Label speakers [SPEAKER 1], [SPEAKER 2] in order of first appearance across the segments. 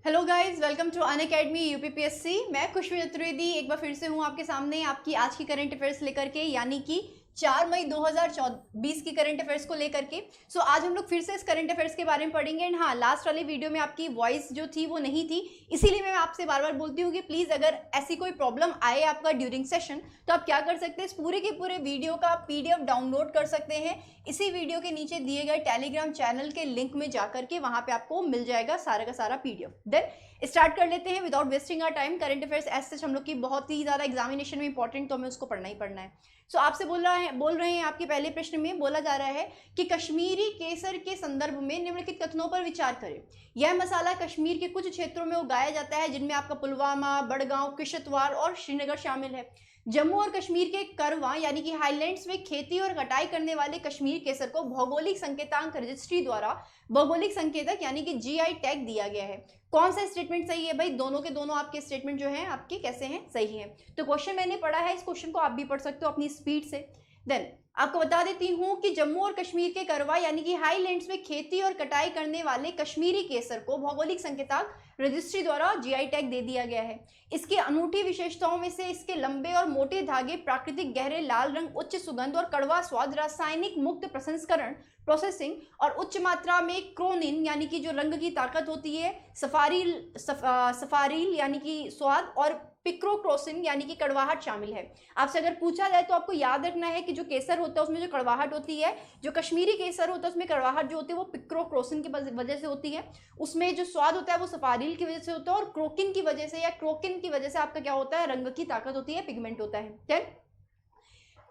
[SPEAKER 1] Hello guys, welcome to Unacademy UPPSC. मैं खुशबू चतुर्वेदी एक बार फिर से हूँ आपके सामने आपकी आज की करंट अफेयर्स लेकर के, यानी कि 4 मई 2020 की करंट अफेयर्स को लेकर के। सो आज हम लोग फिर से इस करंट अफेयर्स के बारे में पढ़ेंगे। एंड हाँ, लास्ट वाले वीडियो में आपकी वॉइस जो थी वो नहीं थी, इसीलिए मैं आपसे बार बार बोलती हूँ कि प्लीज़ अगर ऐसी कोई प्रॉब्लम आए आपका ड्यूरिंग सेशन, तो आप क्या कर सकते हैं, इस पूरे के पूरे वीडियो का पीडीएफ डाउनलोड कर सकते हैं। इसी वीडियो के नीचे दिए गए टेलीग्राम चैनल के लिंक में जाकर के वहां पे आपको मिल जाएगा सारा का सारा पीडीएफ। देन स्टार्ट कर लेते हैं without wasting our time. Current affairs ऐसे हम लोग की बहुत ही ज्यादा एग्जामिनेशन में इंपॉर्टेंट, तो हमें उसको पढ़ना ही पढ़ना है। सो आपसे बोल रहे हैं आपके पहले प्रश्न में बोला जा रहा है कि कश्मीरी केसर के संदर्भ में निम्नलिखित कथनों पर विचार करें। यह मसाला कश्मीर के कुछ क्षेत्रों में उगाया जाता है जिनमें आपका पुलवामा, बड़गांव, किश्तवाड़ और श्रीनगर शामिल है। जम्मू और कश्मीर के करवा यानी कि हाईलैंड्स में खेती और कटाई करने वाले कश्मीर केसर को भौगोलिक संकेतांक रजिस्ट्री द्वारा भौगोलिक संकेतक यानी कि जीआई टैग दिया गया है। कौन सा स्टेटमेंट सही है भाई? दोनों के दोनों आपके स्टेटमेंट जो हैं आपके कैसे हैं, सही हैं। तो क्वेश्चन मैंने पढ़ा है, इस क्वेश्चन को आप भी पढ़ सकते हो अपनी स्पीड से। देन आपको बता देती हूं कि जम्मू और कश्मीर के करवा यानी कि हाईलैंड्स में खेती और कटाई करने वाले कश्मीरी केसर को भौगोलिक संकेतक रजिस्ट्री द्वारा जीआई टैग दे दिया गया है। इसकी अनूठी विशेषताओं में से इसके लंबे और मोटे धागे, प्राकृतिक गहरे लाल रंग, उच्च सुगंध और कड़वा स्वाद, रासायनिक मुक्त प्रसंस्करण प्रोसेसिंग और उच्च मात्रा में क्रोनिन यानी कि जो रंग की ताकत होती है, सफारील यानी कि स्वाद और पिक्रोक्रोसिन यानी कि कड़वाहट शामिल है। आपसे अगर पूछा जाए तो आपको याद रखना है कि जो केसर होता है उसमें जो कड़वाहट होती है, जो कश्मीरी केसर होता है उसमें कड़वाहट जो होती है वो पिक्रोक्रोसिन की वजह से होती है। उसमें जो स्वाद होता है वो सफारील की वजह से होता है, और क्रोकिन की वजह से या क्रोकिन की वजह से आपका क्या होता है, रंग की ताकत होती है, पिगमेंट होता है। ठीक।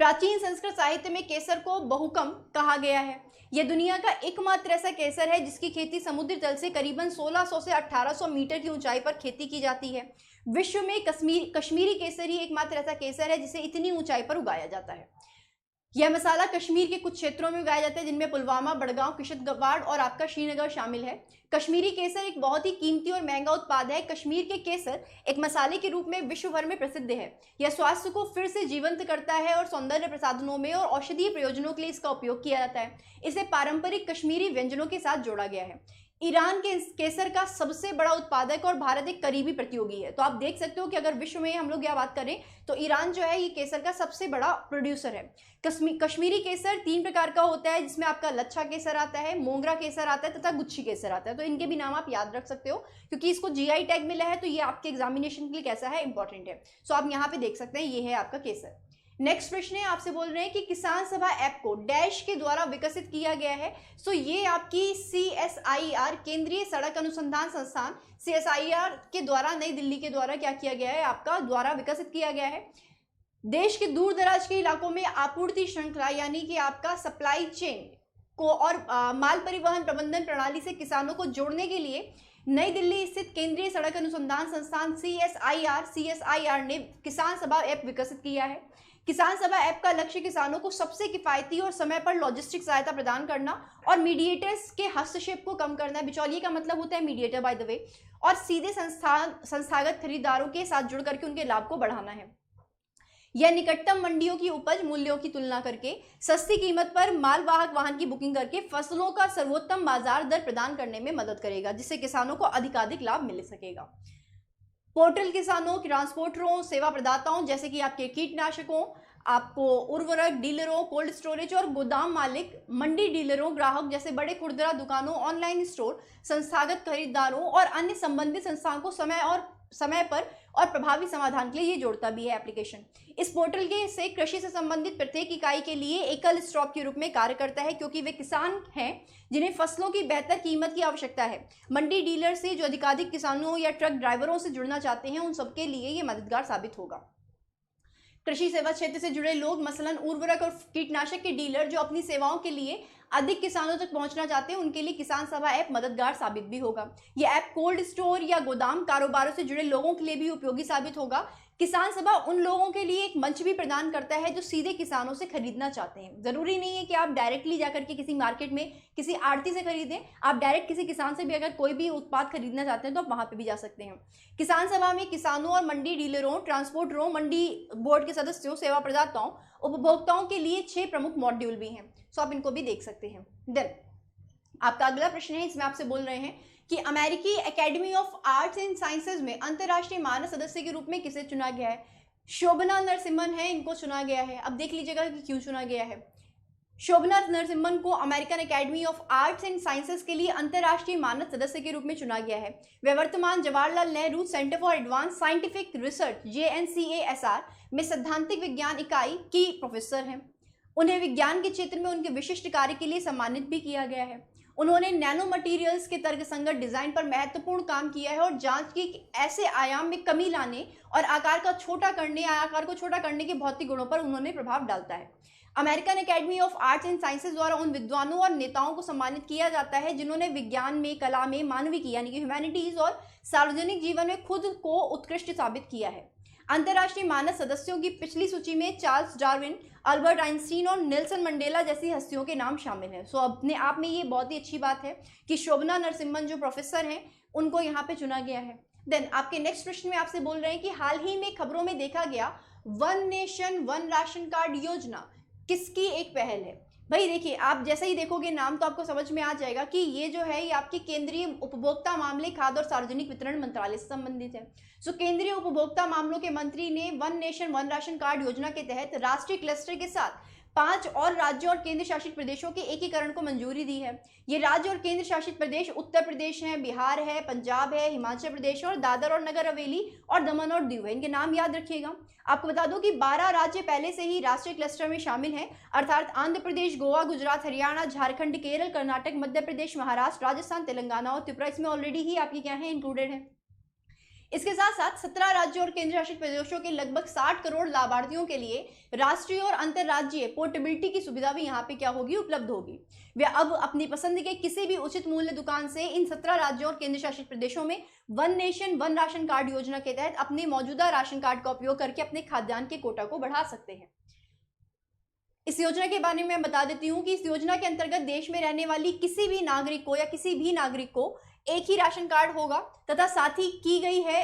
[SPEAKER 1] प्राचीन संस्कृत साहित्य में केसर को बहुकम कहा गया है। यह दुनिया का एकमात्र ऐसा केसर है जिसकी खेती समुद्र तल से करीबन 1600 से 1800 मीटर की ऊंचाई पर खेती की जाती है। विश्व में कश्मीरी केसर ही एकमात्र ऐसा केसर है जिसे इतनी ऊंचाई पर उगाया जाता है। यह मसाला कश्मीर के कुछ क्षेत्रों में उगाया जाता है जिनमें पुलवामा, बड़गांव, किश्तवाड़ और आपका श्रीनगर शामिल है। कश्मीरी केसर एक बहुत ही कीमती और महंगा उत्पाद है। कश्मीर के केसर एक मसाले के रूप में विश्व भर में प्रसिद्ध है। यह स्वास्थ्य को फिर से जीवंत करता है और सौंदर्य प्रसाधनों में और औषधीय प्रयोजनों के लिए इसका उपयोग किया जाता है। इसे पारंपरिक कश्मीरी व्यंजनों के साथ जोड़ा गया है। ईरान के केसर का सबसे बड़ा उत्पादक और भारत एक करीबी प्रतियोगी है। तो आप देख सकते हो कि अगर विश्व में हम लोग यह बात करें तो ईरान जो है ये केसर का सबसे बड़ा प्रोड्यूसर है। कश्मीरी केसर 3 प्रकार का होता है, जिसमें आपका लच्छा केसर आता है, मोंगरा केसर आता है तथा गुच्छी केसर आता है। तो इनके भी नाम आप याद रख सकते हो क्योंकि इसको जीआई टैग मिला है, तो ये आपके एग्जामिनेशन के लिए कैसा है, इंपॉर्टेंट है। सो आप यहाँ पे देख सकते हैं ये है आपका केसर। नेक्स्ट प्रश्न है, आपसे बोल रहे हैं कि किसान सभा ऐप को डैश के द्वारा विकसित किया गया है। सो ये आपकी CSIR केंद्रीय सड़क अनुसंधान संस्थान CSIR के द्वारा नई दिल्ली के द्वारा क्या किया गया है, आपका द्वारा विकसित किया गया है। देश के दूर दराज के इलाकों में आपूर्ति श्रृंखला यानी कि आपका सप्लाई चेन को और माल परिवहन प्रबंधन प्रणाली से किसानों को जोड़ने के लिए नई दिल्ली स्थित केंद्रीय सड़क अनुसंधान संस्थान CSIR ने किसान सभा ऐप विकसित किया है। किसान सभा ऐप का लक्ष्य किसानों को सबसे किफायती और समय पर लॉजिस्टिक सहायता प्रदान करना और मीडिएटर्स के हस्तक्षेप को कम करना है। बिचौलिए का मतलब होता है मीडिएटर बाय द वे, और सीधे संस्थागत खरीदारों के साथ जुड़ करके उनके लाभ को बढ़ाना है। यह निकटतम मंडियों की उपज मूल्यों की तुलना करके सस्ती कीमत पर मालवाहक वाहन की बुकिंग करके फसलों का सर्वोत्तम बाजार दर प्रदान करने में मदद करेगा, जिससे किसानों को अधिकाधिक लाभ मिल सकेगा। पोर्टल किसानों, ट्रांसपोर्टरों, सेवा प्रदाताओं जैसे कि आपके कीटनाशकों, आपको उर्वरक डीलरों, कोल्ड स्टोरेज और गोदाम मालिक, मंडी डीलरों, ग्राहक जैसे बड़े खुदरा दुकानों, ऑनलाइन स्टोर, संस्थागत खरीदारों और अन्य संबंधित संस्थाओं को समय पर और प्रभावी समाधान के लिए ये जोड़ता भी है एप्लीकेशन। इस पोर्टल के से कृषि से संबंधित प्रत्येक इकाई के लिए एकल स्टॉप के रूप में कार्य करता है, क्योंकि वे किसान हैं जिन्हें फसलों की बेहतर कीमत की आवश्यकता है। मंडी डीलर से जो अधिकाधिक किसानों या ट्रक ड्राइवरों से जुड़ना चाहते हैं उन सबके लिए ये मददगार साबित होगा। कृषि सेवा क्षेत्र से जुड़े लोग, मसलन उर्वरक और कीटनाशक के डीलर जो अपनी सेवाओं के लिए अधिक किसानों तक पहुंचना चाहते हैं, उनके लिए किसान सभा ऐप मददगार साबित भी होगा। यह ऐप कोल्ड स्टोर या गोदाम कारोबारों से जुड़े लोगों के लिए भी उपयोगी साबित होगा। किसान सभा उन लोगों के लिए एक मंच भी प्रदान करता है जो सीधे किसानों से खरीदना चाहते हैं। जरूरी नहीं है कि आप डायरेक्टली जाकर के किसी मार्केट में किसी आड़ती से खरीदें, आप डायरेक्ट किसी किसान से भी अगर कोई भी उत्पाद खरीदना चाहते हैं तो आप वहां पे भी जा सकते हैं। किसान सभा में किसानों और मंडी डीलरों, ट्रांसपोर्टरों, मंडी बोर्ड के सदस्यों, सेवा प्रदाताओं, उपभोक्ताओं के लिए 6 प्रमुख मॉड्यूल भी हैं। सो आप इनको भी देख सकते हैं। देन आपका अगला प्रश्न है, इसमें आपसे बोल रहे हैं कि अमेरिकी academy of arts and sciences में अंतर्राष्ट्रीय मानद सदस्य के रूप में किसे चुना गया है? शोभना नरसिम्हन है, इनको चुना गया है। अब देख लीजिएगा कि क्यों चुना गया है। शोभना नरसिम्हन को American academy of arts and sciences के लिए अंतर्राष्ट्रीय मानद सदस्य के रूप में चुना गया है। वे वर्तमान Jawaharlal Nehru centre for advance scientific research JNCASR में सैद्धांतिक विज्ञान इकाई की प्रोफेसर हैं। उन्हें विज्ञान के क्षेत्र में उनके विशिष्ट कार्य के लिए सम्मानित भी किया गया है। उन्होंने नैनो मटेरियल्स के तर्कसंगत डिजाइन पर महत्वपूर्ण काम किया है और जांच की ऐसे आयाम में कमी लाने और आकार को छोटा करने के भौतिक गुणों पर उन्होंने प्रभाव डालता है। American academy of arts and sciences द्वारा उन विद्वानों और नेताओं को सम्मानित किया जाता है जिन्होंने विज्ञान में, कला में, मानविकी यानी कि ह्यूमैनिटीज और सार्वजनिक जीवन में खुद को उत्कृष्ट साबित किया है। अंतर्राष्ट्रीय मानद सदस्यों की पिछली सूची में चार्ल्स डार्विन, अल्बर्ट आइंस्टीन और नेल्सन मंडेला जैसी हस्तियों के नाम शामिल हैं। सो अपने आप में ये बहुत ही अच्छी बात है कि शोभना नरसिम्हन जो प्रोफेसर हैं उनको यहाँ पे चुना गया है। देन आपके नेक्स्ट प्रश्न में आपसे बोल रहे हैं कि हाल ही में खबरों में देखा गया one nation one ration card योजना किसकी एक पहल है? भाई देखिए, आप जैसे ही देखोगे नाम तो आपको समझ में आ जाएगा कि ये जो है ये आपके केंद्रीय उपभोक्ता मामले, खाद्य और सार्वजनिक वितरण मंत्रालय से संबंधित है। सो केंद्रीय उपभोक्ता मामलों के मंत्री ने one nation one ration card योजना के तहत राष्ट्रीय क्लस्टर के साथ 5 और राज्यों और केंद्र शासित प्रदेशों के एकीकरण को मंजूरी दी है। ये राज्य और केंद्र शासित प्रदेश उत्तर प्रदेश है, बिहार है, पंजाब है, हिमाचल प्रदेश और दादर और नगर हवेली और दमन और दीव है। इनके नाम याद रखिएगा। आपको बता दूं कि 12 राज्य पहले से ही राष्ट्रीय क्लस्टर में शामिल हैं, अर्थात आंध्र प्रदेश, गोवा, गुजरात, हरियाणा, झारखंड, केरल, कर्नाटक, मध्य प्रदेश, महाराष्ट्र, राजस्थान, तेलंगाना और त्रिपुरा इसमें ऑलरेडी ही आपकी क्या है इंक्लूडेड है। इसके साथ साथ 17 राज्यों और केंद्र शासित प्रदेशों के लगभग 60 करोड़ लाभार्थियों के लिए राष्ट्रीय और अंतर्राज्यीय पोर्टेबिलिटी की सुविधा भी यहाँ पे क्या होगी, उपलब्ध होगी। वे अब अपनी पसंद के किसी भी उचित मूल्य दुकान से इन 17 राज्यों और केंद्र शासित प्रदेशों में one nation one ration card योजना के तहत अपने मौजूदा राशन कार्ड का उपयोग करके अपने खाद्यान्न के कोटा को बढ़ा सकते हैं। इस योजना के बारे में मैं बता देती हूँ कि इस योजना के अंतर्गत देश में रहने वाली किसी भी नागरिक को या किसी भी नागरिक को एक ही राशन कार्ड होगा तथा साथ ही की गई है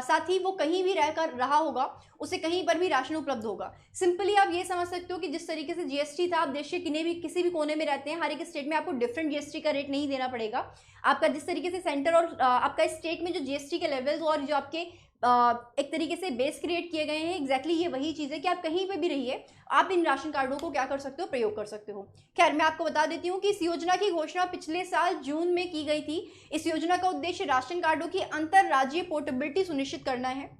[SPEAKER 1] साथ ही वो कहीं भी रहकर रहा होगा उसे कहीं पर भी राशन उपलब्ध होगा। सिंपली आप ये समझ सकते हो कि जिस तरीके से जीएसटी था, आप देश के किसी भी कोने में रहते हैं, हर एक स्टेट में आपको डिफरेंट जीएसटी का रेट नहीं देना पड़ेगा। आपका जिस तरीके से सेंटर और आपका स्टेट में जो जीएसटी के लेवल्स और जो आपके एक तरीके से बेस क्रिएट किए गए हैं, एग्जैक्टली ये वही चीज़ है कि आप कहीं पे भी रहिए, आप इन राशन कार्डों को क्या कर सकते हो, प्रयोग कर सकते हो। खैर, मैं आपको बता देती हूँ कि इस योजना की घोषणा पिछले साल जून में की गई थी। इस योजना का उद्देश्य राशन कार्डों की अंतर्राज्यीय पोर्टेबिलिटी सुनिश्चित करना है।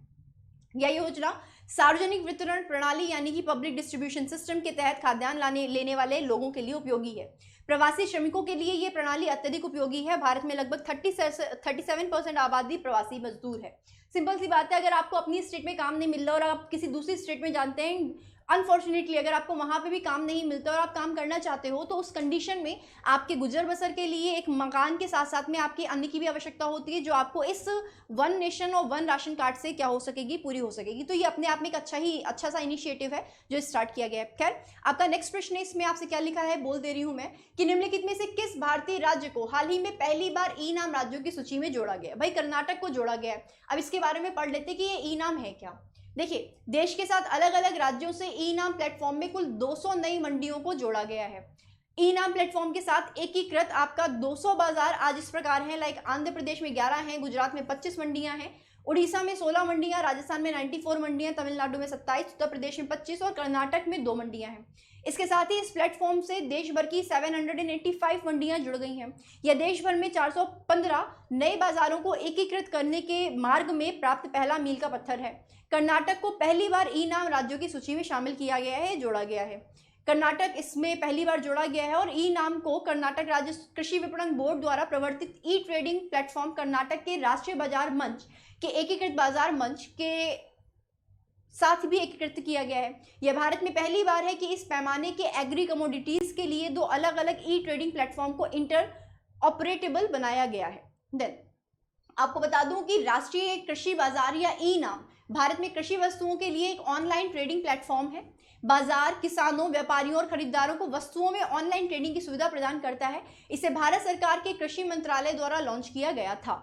[SPEAKER 1] यह योजना सार्वजनिक वितरण प्रणाली यानी कि पब्लिक डिस्ट्रीब्यूशन सिस्टम के तहत खाद्यान्न लेने वाले लोगों के लिए उपयोगी है। प्रवासी श्रमिकों के लिए यह प्रणाली अत्यधिक उपयोगी है। भारत में लगभग 37% आबादी प्रवासी मजदूर है। सिंपल सी बात है, अगर आपको अपनी स्टेट में काम नहीं मिल रहा और आप किसी दूसरी स्टेट में जानते हैं, अनफॉर्चुनेटली अगर आपको वहाँ पे भी काम नहीं मिलता और आप काम करना चाहते हो, तो उस कंडीशन में आपके गुजर बसर के लिए एक मकान के साथ साथ में आपकी अन्य की भी आवश्यकता होती है, जो आपको इस वन नेशन और वन राशन कार्ड से क्या हो सकेगी, पूरी हो सकेगी। तो ये अपने आप में एक अच्छा सा इनिशिएटिव है जो स्टार्ट किया गया है। खैर, आपका नेक्स्ट प्रश्न है, इसमें आपसे क्या लिखा है बोल दे रही हूँ मैं कि निम्नलिखित में से किस भारतीय राज्य को हाल ही में पहली बार ई नाम राज्यों की सूची में जोड़ा गया? भाई कर्नाटक को जोड़ा गया है। अब इसके बारे में पढ़ लेते कि ये ई नाम है क्या। देखिए, देश के साथ अलग अलग राज्यों से ई नाम प्लेटफॉर्म में कुल 200 नई मंडियों को जोड़ा गया है। ई नाम प्लेटफॉर्म के साथ एकीकृत आपका 200 बाजार आज इस प्रकार हैं, लाइक आंध्र प्रदेश में 11 हैं, गुजरात में 25 मंडियां हैं, उड़ीसा में 16 मंडियां, राजस्थान में 94 मंडियां, तमिलनाडु में 27, उत्तर प्रदेश में 25 और कर्नाटक में 2 मंडियां हैं। इसके साथ ही इस प्लेटफॉर्म से देश भर की 785 मंडियां जुड़ गई हैं। यह देश भर में 415 नए बाजारों को एकीकृत करने के मार्ग में प्राप्त पहला मील का पत्थर है। कर्नाटक को पहली बार ई नाम राज्यों की सूची में शामिल किया गया है, जोड़ा गया है। कर्नाटक इसमें पहली बार जोड़ा गया है और ई नाम को कर्नाटक राज्य कृषि विपणन बोर्ड द्वारा प्रवर्तित ई ट्रेडिंग प्लेटफॉर्म कर्नाटक के राष्ट्रीय बाजार मंच के एकीकृत बाजार मंच के साथ भी एकीकृत किया गया है। यह भारत में पहली बार है कि इस पैमाने के एग्री कमोडिटीज के लिए 2 अलग अलग ई ट्रेडिंग प्लेटफॉर्म को इंटर ऑपरेटेबल बनाया गया है। देन आपको बता दूं कि राष्ट्रीय कृषि बाजार या ई नाम भारत में कृषि वस्तुओं के लिए एक ऑनलाइन ट्रेडिंग प्लेटफॉर्म है। बाजार किसानों, व्यापारियों और खरीदारों को वस्तुओं में ऑनलाइन ट्रेडिंग की सुविधा प्रदान करता है। इसे भारत सरकार के कृषि मंत्रालय द्वारा लॉन्च किया गया था।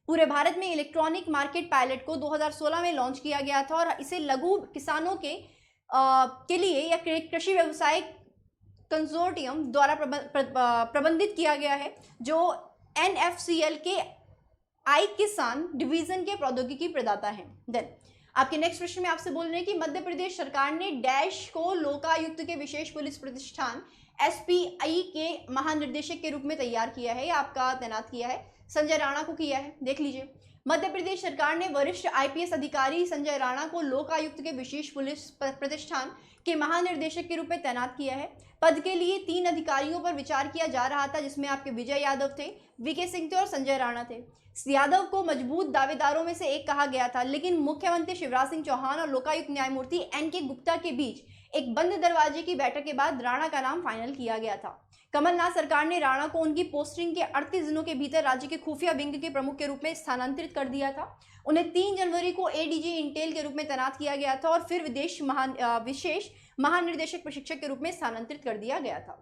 [SPEAKER 1] पूरे भारत में इलेक्ट्रॉनिक मार्केट पायलट को 2016 में लॉन्च किया गया था और इसे लघु किसानों के लिए या कृषि व्यवसाय कंसोर्टियम द्वारा प्रबंधित किया गया है, जो एनएफसीएल के आई किसान डिवीजन के प्रौद्योगिकी प्रदाता हैं। देन आपके नेक्स्ट प्रश्न में आपसे बोल रहे हैं कि मध्य प्रदेश सरकार ने डैश को लोकायुक्त के विशेष पुलिस प्रतिष्ठान एसपीआई के महानिर्देशक के रूप में तैयार किया है या आपका तैनात किया है। संजय राणा को किया है। देख लीजिए, मध्य प्रदेश सरकार ने वरिष्ठ आईपीएस अधिकारी संजय राणा को लोकायुक्त के विशेष पुलिस प्रतिष्ठान के महानिर्देशक के रूप में तैनात किया है। पद के लिए 3 अधिकारियों पर विचार किया जा रहा था, जिसमें आपके विजय यादव थे, वीके सिंह थे और संजय राणा थे। यादव को मजबूत दावेदारों में से एक कहा गया था, लेकिन मुख्यमंत्री शिवराज सिंह चौहान और लोकायुक्त न्यायमूर्ति एनके गुप्ता के बीच एक बंद दरवाजे की बैठक के बाद राणा का नाम फाइनल किया गया था। कमलनाथ सरकार ने राणा को उनकी पोस्टिंग के 38 दिनों के भीतर राज्य के खुफिया विंग के प्रमुख के रूप में स्थानांतरित कर दिया था। उन्हें 3 जनवरी को एडीजी इंटेल के रूप में तैनात किया गया था और फिर विशेष महानिर्देशक प्रशिक्षक के रूप में स्थानांतरित कर दिया गया था।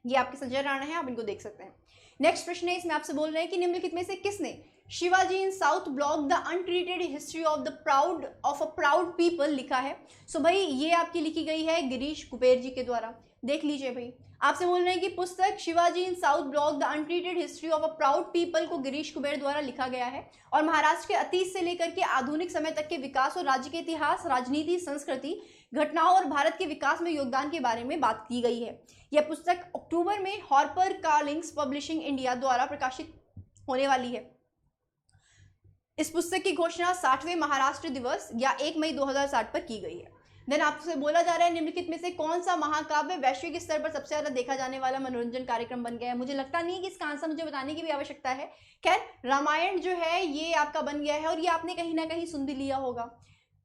[SPEAKER 1] ये आपके संजय राणा है, आप इनको देख सकते हैं। नेक्स्ट प्रश्न है, इसमें आपसे बोल रहे हैं कि निम्नलिखित में से किसने Shivaji in South Block the untreated history of a proud people लिखा है। सो भाई ये आपकी लिखी गई है गिरीश कुबेर जी के द्वारा। देख लीजिए भाई, आपसे बोल रहे हैं कि पुस्तक Shivaji in South Block the untreated history of a proud people को गिरीश कुबेर द्वारा लिखा गया है और महाराष्ट्र के अतीत से लेकर के आधुनिक समय तक के विकास और राज्य के इतिहास, राजनीति, संस्कृति, घटनाओं और भारत के विकास में योगदान के बारे में बात की गई है। यह पुस्तक अक्टूबर में हार्पर कॉलिंस पब्लिशिंग इंडिया द्वारा प्रकाशित होने वाली है। इस पुस्तक की घोषणा 60वें महाराष्ट्र दिवस या 1 मई 2060 पर की गई है। देन आपसे बोला जा रहा है निम्नलिखित में से कौन सा महाकाव्य वैश्विक स्तर पर सबसे ज्यादा देखा जाने वाला मनोरंजन कार्यक्रम बन गया है। मुझे लगता नहीं है कि इसका आंसर मुझे बताने की भी आवश्यकता है। खैर, रामायण जो है ये आपका बन गया है और ये आपने कहीं ना कहीं सुन भी लिया होगा।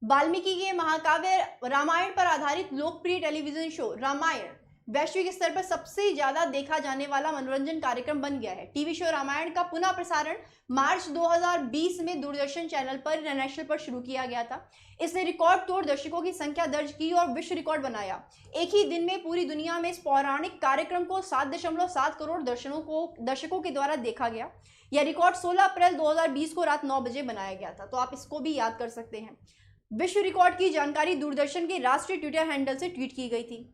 [SPEAKER 1] वाल्मीकि के महाकाव्य रामायण पर आधारित लोकप्रिय टेलीविजन शो रामायण वैश्विक स्तर पर सबसे ज्यादा देखा जाने वाला मनोरंजन कार्यक्रम बन गया है। टीवी शो रामायण का पुनः प्रसारण मार्च 2020 में दूरदर्शन चैनल पर इंटरनेशनल पर शुरू किया गया था। इसने रिकॉर्ड तोड़ दर्शकों की संख्या दर्ज की और विश्व रिकॉर्ड बनाया। एक ही दिन में पूरी दुनिया में इस पौराणिक कार्यक्रम को 7.7 करोड़ दर्शकों के द्वारा देखा गया। यह रिकॉर्ड 16 अप्रैल 2020 को रात 9 बजे बनाया गया था, तो आप इसको भी याद कर सकते हैं। विश्व रिकॉर्ड की जानकारी दूरदर्शन के राष्ट्रीय ट्विटर हैंडल से ट्वीट की गई थी।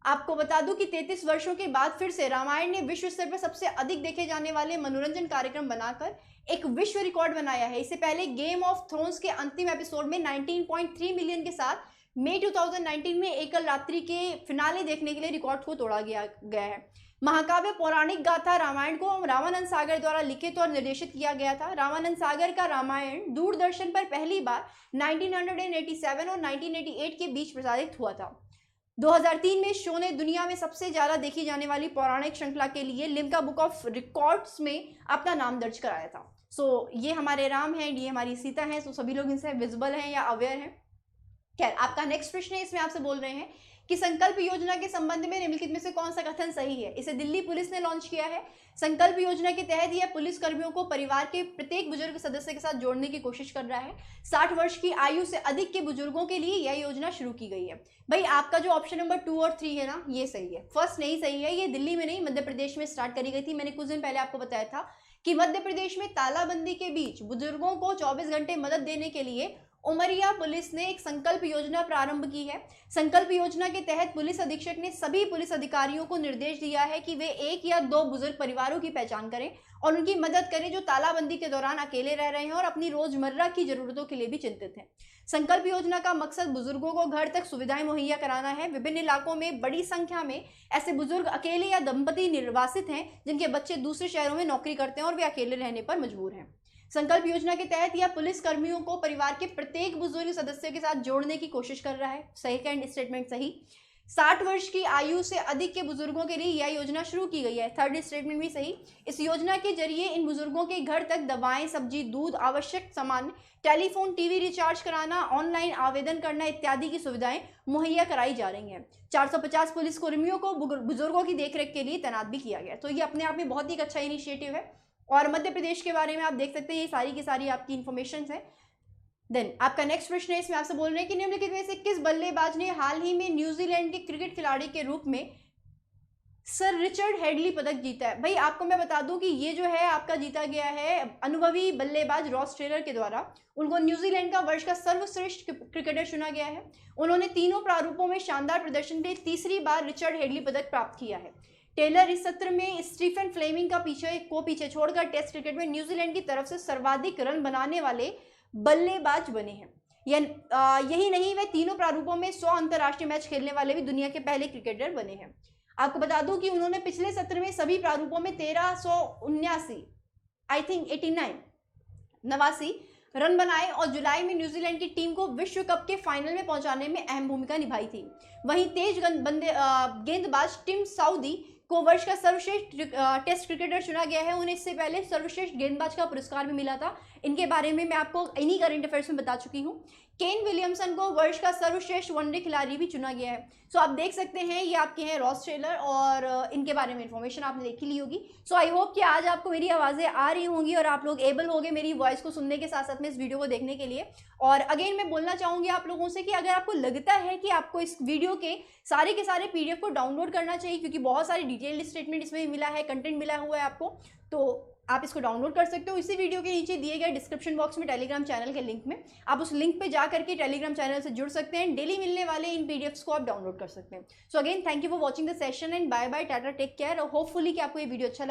[SPEAKER 1] आपको बता दूं कि 33 वर्षों के बाद फिर से रामायण ने विश्व स्तर पर सबसे अधिक देखे जाने वाले मनोरंजन कार्यक्रम बनाकर एक विश्व रिकॉर्ड बनाया है। इससे पहले गेम ऑफ थ्रोन्स के अंतिम एपिसोड में 19.3 मिलियन के साथ मई 2019 में एकल रात्रि के फिनाले देखने के लिए रिकॉर्ड को तोड़ा गया है। महाकाव्य पौराणिक गाथा रामायण को रामानंद सागर द्वारा लिखित और निर्देशित किया गया था। रामानंद सागर का रामायण दूरदर्शन पर पहली बार 1987 और 1988 के बीच प्रसारित हुआ था। 2003 में शो ने दुनिया में सबसे ज्यादा देखी जाने वाली पौराणिक श्रृंखला के लिए लिम्का बुक ऑफ रिकॉर्ड्स में अपना नाम दर्ज कराया था। सो ये हमारे राम हैं, ये हमारी सीता हैं, सो सभी लोग इनसे विजिबल हैं या अवेयर हैं। खैर, आपका नेक्स्ट प्रश्न है, इसमें आपसे बोल रहे हैं कि संकल्प योजना के संबंध में निम्नलिखित में से कौन सा कथन सही है। इसे दिल्ली पुलिस ने लॉन्च किया है। संकल्प योजना के तहत यह पुलिस कर्मियों को परिवार के प्रत्येक बुजुर्ग सदस्य के साथ जोड़ने की कोशिश कर रहा है। 60 वर्ष की आयु से अधिक के बुजुर्गों के लिए यह योजना शुरू की गई है। भाई आपका जो ऑप्शन नंबर 2 और 3 है ना, ये सही है। फर्स्ट नहीं सही है, ये दिल्ली में नहीं मध्य प्रदेश में स्टार्ट करी गई थी। मैंने कुछ दिन पहले आपको बताया था कि मध्य प्रदेश में तालाबंदी के बीच बुजुर्गों को 24 घंटे मदद देने के लिए उमरिया पुलिस ने एक संकल्प योजना प्रारंभ की है। संकल्प योजना के तहत पुलिस अधीक्षक ने सभी पुलिस अधिकारियों को निर्देश दिया है कि वे 1 या 2 बुजुर्ग परिवारों की पहचान करें और उनकी मदद करें जो तालाबंदी के दौरान अकेले रह रहे हैं और अपनी रोजमर्रा की जरूरतों के लिए भी चिंतित हैं। संकल्प योजना का मकसद बुजुर्गों को घर तक सुविधाएं मुहैया कराना है। विभिन्न इलाकों में बड़ी संख्या में ऐसे बुजुर्ग अकेले या दंपति निर्वासित हैं जिनके बच्चे दूसरे शहरों में नौकरी करते हैं और वे अकेले रहने पर मजबूर हैं। संकल्प योजना के तहत यह पुलिस कर्मियों को परिवार के प्रत्येक बुजुर्ग सदस्य के साथ जोड़ने की कोशिश कर रहा है। सेकंड स्टेटमेंट सही। 60 वर्ष की आयु से अधिक के बुजुर्गों के लिए यह योजना शुरू की गई है। थर्ड स्टेटमेंट भी सही। इस योजना के जरिए इन बुजुर्गों के घर तक दवाएं, सब्जी, दूध, आवश्यक सामान, टेलीफोन, टीवी रिचार्ज कराना, ऑनलाइन आवेदन करना इत्यादि की सुविधाएं मुहैया कराई जा रही हैं। 450 पुलिस कर्मियों को बुजुर्गों की देखरेख के लिए तैनात भी किया गया। तो ये अपने आप में बहुत ही अच्छा इनिशिएटिव है और मध्य प्रदेश के बारे में आप देख सकते हैं, ये सारी की सारी आपकी इन्फॉर्मेशन है। देन आपका नेक्स्ट प्रश्न है, इसमें आपसे बोल रहे हैं कि निम्नलिखित में से किस बल्लेबाज ने हाल ही में न्यूजीलैंड के क्रिकेट खिलाड़ी के रूप में सर रिचर्ड हेडली पदक जीता है। भाई आपको मैं बता दूं कि ये जो है आपका जीता गया है अनुभवी बल्लेबाज रॉस टेलर के द्वारा। उनको न्यूजीलैंड का वर्ष का सर्वश्रेष्ठ क्रिकेटर चुना गया है। उन्होंने तीनों प्रारूपों में शानदार प्रदर्शन के लिए तीसरी बार रिचर्ड हेडली पदक प्राप्त किया है। टेलर इस सत्र में स्टीफन फ्लेमिंग का पीछे छोड़कर टेस्ट क्रिकेट में न्यूजीलैंड की तरफ से सर्वाधिक रन बनाने वाले बल्लेबाज बने हैं। यही नहीं, वे तीनों प्रारूपों में 100 अंतर्राष्ट्रीय मैच खेलने वाले भी दुनिया के पहले क्रिकेटर बने हैं। आपको बता दूं कि उन्होंने पिछले सत्र में सभी प्रारूपों में 1379 आई थिंक 89 रन बनाए और जुलाई में न्यूजीलैंड की टीम को विश्व कप के फाइनल में पहुंचाने में अहम भूमिका निभाई थी। वहीं तेज गेंदबाज टिम साउदी को वर्ष का सर्वश्रेष्ठ टेस्ट क्रिकेटर चुना गया है। उन्हें इससे पहले सर्वश्रेष्ठ गेंदबाज का पुरस्कार भी मिला था। इनके बारे में मैं आपको इन्हीं करंट अफेयर्स में बता चुकी हूँ। केन विलियमसन को वर्ष का सर्वश्रेष्ठ वनडे खिलाड़ी भी चुना गया है। सो आप देख सकते हैं, ये आपके हैं रॉस टेलर और इनके बारे में इन्फॉर्मेशन आपने देखी ली होगी। सो आई होप कि आज आपको मेरी आवाज़ें आ रही होंगी और आप लोग एबल होंगे मेरी वॉइस को सुनने के साथ साथ में इस वीडियो को देखने के लिए। और अगेन मैं बोलना चाहूँगी आप लोगों से कि अगर आपको लगता है कि आपको इस वीडियो के सारे PDF को डाउनलोड करना चाहिए, क्योंकि बहुत सारी डिटेल्ड स्टेटमेंट इसमें मिला है, कंटेंट मिला हुआ है आपको, तो आप इसको डाउनलोड कर सकते हो। इसी वीडियो के नीचे दिए गए डिस्क्रिप्शन बॉक्स में टेलीग्राम चैनल के लिंक में आप उस लिंक पे जा करके टेलीग्राम चैनल से जुड़ सकते हैं। डेली मिलने वाले इन PDFs को आप डाउनलोड कर सकते हैं। So again thank you for watching the session and bye bye, tata, take care. और होपफुली कि आपको ये वीडियो अच्छा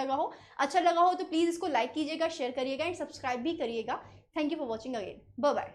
[SPEAKER 1] लगा हो तो प्लीज़ इसको लाइक कीजिएगा, शेयर करिएगा एंड सब्सक्राइब भी करिएगा। Thank you for watching again, bye bye.